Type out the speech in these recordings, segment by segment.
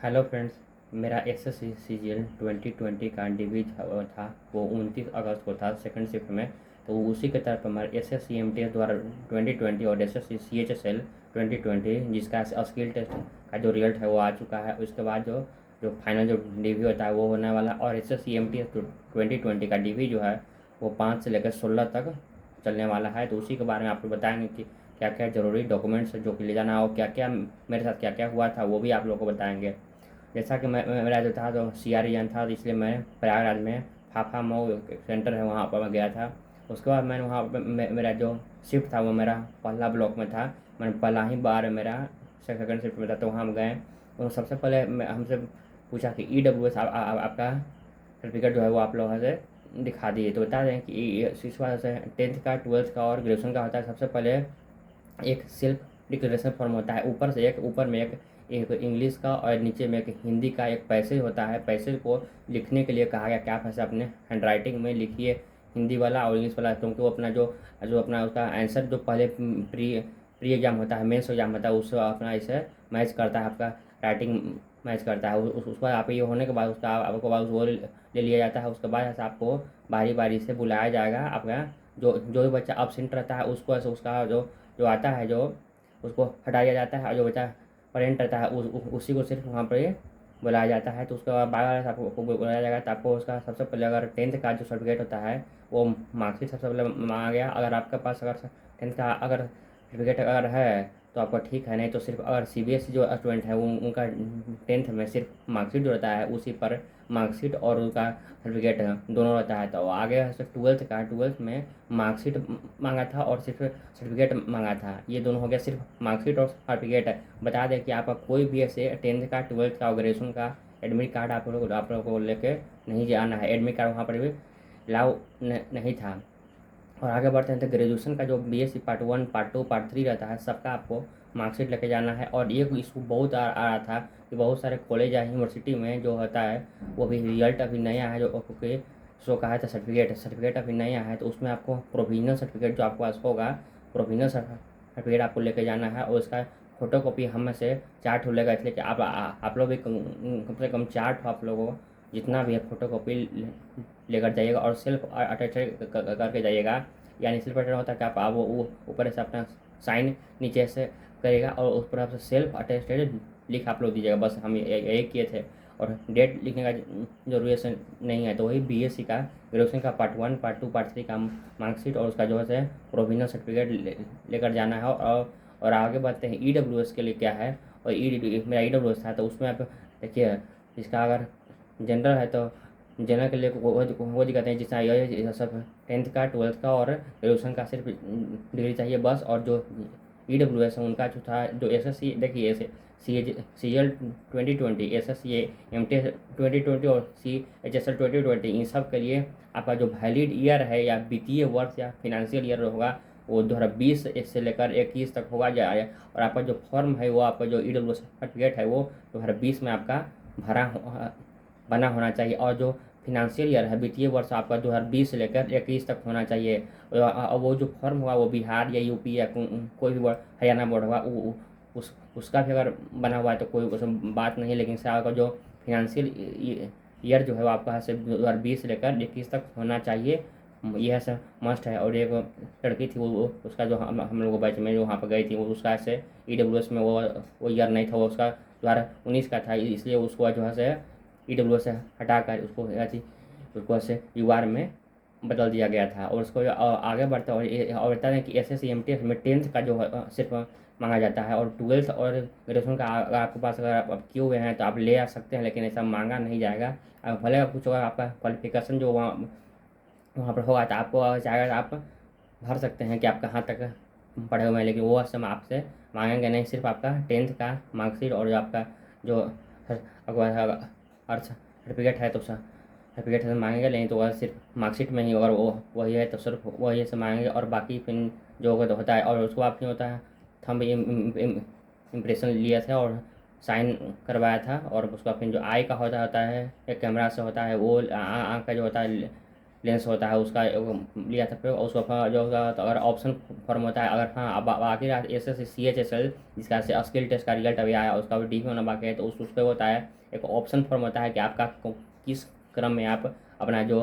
Hello friends. मेरा SSC CGL 2020 का डिवीज था वो 29 अगस्त को था सेकंड शिफ्ट में। तो उसी के तरफ हमारे एसएससी एमटीएस द्वारा 2020 और एसएससी सीएचएसएल 2020 जिसका स्किल टेस्ट का जो रिजल्ट है वो आ चुका है। उसके बाद जो जो फाइनल जो डिवी होता है वो होने वाला। और एसएससी एमटीएस 2020 का डिवी जो है वो 5 से लेकर 16 तक चलने वाला है। तो उसी के बारे में आपको बताएंगे कि क्या क्या ज़रूरी डॉक्यूमेंट्स जो कि ले जाना हो, क्या क्या मेरे साथ क्या क्या हुआ था वो भी आप लोगों को बताएंगे। जैसा कि मेरा जो था तो सीआरईएन था, तो इसलिए मैं प्रयागराज में फाफा मऊ सेंटर है वहाँ पर मैं गया था। उसके बाद मैंने वहाँ पर मेरा जो शिफ्ट था वो मेरा पहला ब्लॉक में था। मैंने पहला ही बार मेरा सेकंड शिफ्ट में था, तो वहाँ हम गए। तो सबसे पहले हमसे पूछा कि EWS आपका सर्टिफिकेट जो है वो आप लोगों से दिखा दिए। तो बता दें कि इस बार से 10th का 12th का और ग्रेजुएशन का होता है। सबसे पहले एक सेल्फ डिक्लेरेशन फॉर्म होता है, ऊपर से एक ऊपर में एक इंग्लिश का और नीचे में एक हिंदी का एक पैसेज होता है। पैसेज को लिखने के लिए कहा गया क्या पैसे अपने हैंड राइटिंग में लिखिए, हिंदी वाला और इंग्लिश वाला, क्योंकि वो अपना जो अपना उसका आंसर जो पहले प्री प्री एग्जाम होता है, मेंस एग्जाम होता है, उससे अपना इसे मैच करता है, आपका राइटिंग मैच करता है। उसके बाद आप ये होने के बाद उसका आपको बाद वो ले लिया जाता है। उसके बाद ऐसा आपको बारी बारी से बुलाया जाएगा। आपका जो जो भी बच्चा absent रहता है उसको ऐसे उसका जो जो आता है जो उसको हटा दिया जाता है, और जो बच्चा प्रेजेंट रहता है उसी को सिर्फ वहाँ पर बुलाया जाता है। तो उसके बाद बार बार आपको बुलाया जाएगा। तो आपको उसका सबसे पहले अगर 10th का जो सर्टिफिकेट होता है वो मार्कशीट सबसे पहले मांगा गया। अगर आपके पास अगर 10th का अगर सर्टिफिकेट अगर है तो आपका ठीक है, नहीं तो सिर्फ अगर सीबीएसई जो स्टूडेंट है वो उनका 10th में सिर्फ मार्कशीट जो रहता है उसी पर मार्कशीट और उनका सर्टिफिकेट दोनों रहता है। तो आगे है 12th का, 12th में मार्कशीट मांगा था और सिर्फ सर्टिफिकेट मांगा था। ये दोनों हो गया, सिर्फ मार्कशीट और सर्टिफिकेट। बता दें कि आपका कोई भी ऐसे 10th का 12th का और ग्रेजुएशन का एडमिट कार्ड आप लोगों को लेके नहीं जाना है। एडमिट कार्ड वहाँ पर भी अलाउ नहीं था। और आगे बढ़ते हैं तो ग्रेजुएशन का जो बीएससी पार्ट 1 पार्ट 2 पार्ट 3 रहता है, सबका आपको मार्कशीट लेके जाना है। और ये इशू बहुत आ रहा था कि बहुत सारे कॉलेज या यूनिवर्सिटी में जो होता है वो भी रिजल्ट अभी नया है, जो क्योंकि सो कहा था सर्टिफिकेट अभी नया है, तो उसमें आपको प्रोविजनल सर्टिफिकेट जो आपके पास होगा, प्रोविजनल सर्टिफिकेट आपको लेके जाना है। और उसका फोटो कॉपी हम में से 4 ठो लेगा, इसलिए कि आप लोग भी कम से कम 4 ठो आप लोगों जितना भी है फोटो कॉपी लेकर जाइएगा और सेल्फ अटेस्टेड करके जाइएगा। यानी सेल्फ अटेस्टेड होता है कि आप वो ऊपर से अपना साइन नीचे से करेगा और उस पर आप सेल्फ अटेस्टेड लिख आप लोग दीजिएगा। बस हम यही किए थे और डेट लिखने का जरूरत नहीं है। तो वही बीएससी का ग्रेजुएशन का पार्ट 1 पार्ट 2 पार्ट 3 का मार्कशीट और उसका जो है प्रोविजनल सर्टिफिकेट लेकर जाना है। और आगे बढ़ते हैं EWS के लिए क्या है। और मेरा EWS था, तो उसमें आप देखिए, इसका अगर जनरल है तो जनरल के लिए वो दिक्कत है जिसका ये सब 10th का 12th का और ग्रेजुएशन का सिर्फ डिग्री चाहिए बस। और जो EWS है उनका जो था जो SSC, देखिए ऐसे CGL 2020, SSC MTS 2020 और CHSL 2020, इन सब के लिए आपका जो वैलिड ईयर है या वित्तीय वर्ष या फिनेंशियल ईयर होगा वो 2020 से लेकर 21 तक होगा जाए। और आपका जो फॉर्म है वो आपका जो EWS सर्टिफिकेट है वो 2020 में आपका बना होना चाहिए। और जो फिनेंशियल ईयर है वित्तीय वर्ष आपका 2020 से लेकर 21 तक होना चाहिए। और वो जो फॉर्म होगा वो बिहार या यूपी या कोई भी बोर्ड, हरियाणा बोर्ड होगा उसका भी अगर बना हुआ है तो कोई उसमें बात नहीं है। लेकिन सर आपका जो फिनेंशियल ईयर जो है वो आपका सिर्फ 2020 से लेकर 21 तक होना चाहिए। यह सब मस्ट है। और एक लड़की थी वो उसका जो हम लोग बैच में जो वहाँ पर गई थी वो उसका ऐसे EWS में वो ईयर नहीं था, वो उसका 2019 का था, इसलिए उसको जो है से EWS से हटाकर उसको ऐसे UR में बदल दिया गया था। और उसको आगे बढ़ता और बता दें कि SSC MTS में 10th का जो सिर्फ मांगा जाता है। और 12th और ग्रेजुएशन का अगर आपके पास अगर आप किए हुए हैं तो आप ले आ सकते हैं, लेकिन ऐसा मांगा नहीं जाएगा। भले आप कुछ होगा आपका क्वालिफिकेशन जो वहाँ पर होगा तो आपको चाहेगा तो आप भर सकते हैं कि आप कहाँ तक पढ़े हुए हैं, लेकिन वो सब आपसे मांगेंगे नहीं। सिर्फ आपका 10th का मार्कशीट और जो आपका जो अर्थ सर्टिफिकेट है तो सर्टिफिकेट से मांगेंगे, नहीं तो वह सिर्फ मार्कशीट में ही, अगर वो वही है तो सिर्फ वही से मांगेंगे। और बाकी फिर जो होता है और उसको बाद फिर होता है थंब इम्प्रेशन लिया था और साइन करवाया था। और उसका फिर जो आई का होता है एक कैमरा से होता है वो आँख का जो होता है लेंस होता है उसका लिया था प्रयोग। उसको जो तो अगर ऑप्शन फॉर्म होता है, अगर हाँ अब बाकी रहा SSC CHSL जिसका से स्किल टेस्ट का रिजल्ट अभी आया, उसका भी DP होना बाकी है, तो उस पर होता है एक ऑप्शन फॉर्म होता है कि आपका किस क्रम में आप अपना जो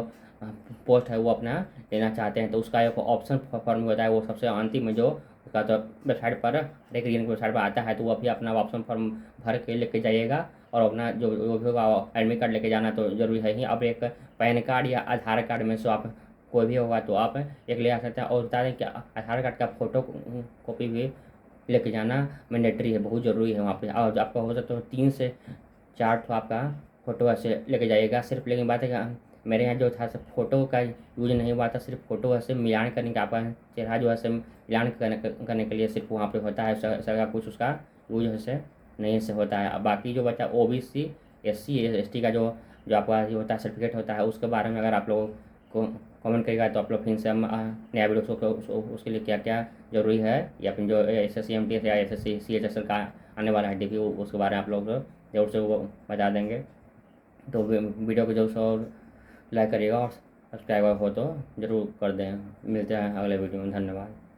पोस्ट है वो अपना लेना चाहते हैं, तो उसका एक ऑप्शन फॉर्म होता है, वो सबसे अंतिम में जो उसका तो वेबसाइट पर हर एक रीजन की वेबसाइट पर आता है, तो वो अभी अपना ऑप्शन फॉर्म भर के लेके जाइएगा और अपना जो भी होगा एडमिट कार्ड लेके जाना तो जरूरी है ही। अब एक पैन कार्ड या आधार कार्ड में से आप कोई भी होगा तो आप एक ले आ सकते हैं। और बता दें कि आधार कार्ड का फ़ोटो कॉपी भी लेके जाना मैंडेटरी है, बहुत ज़रूरी है वहाँ पे। और आपका हो सकता है 3 से 4 तो आपका फ़ोटो ऐसे लेके जाइएगा सिर्फ। लेकिन बात है कि मेरे यहाँ जो था सब फ़ोटो का यूज नहीं हुआ था, सिर्फ फ़ोटो ऐसे मिलान करने का, आपका चेहरा जो है मिलान करने के लिए सिर्फ वहाँ पे होता है, ऐसा कुछ उसका यूज ऐसे नहीं से होता है। अब बाकी जो बचा OBC SC ST का जो जो आपका ये होता है सर्टिफिकेट होता है, उसके बारे में अगर आप लोगों को कमेंट करेगा तो आप लोग फिर से हम नया वीडियो उसके लिए क्या क्या ज़रूरी है, या फिर जो SSC MTS या SSC CHSL का आने वाला है DP उसके बारे में आप लोग जरूर से वो बता देंगे। तो वीडियो को जरूर से लाइक करिएगा और सब्सक्राइबर हो तो ज़रूर कर दें। मिलते हैं अगले वीडियो में, धन्यवाद।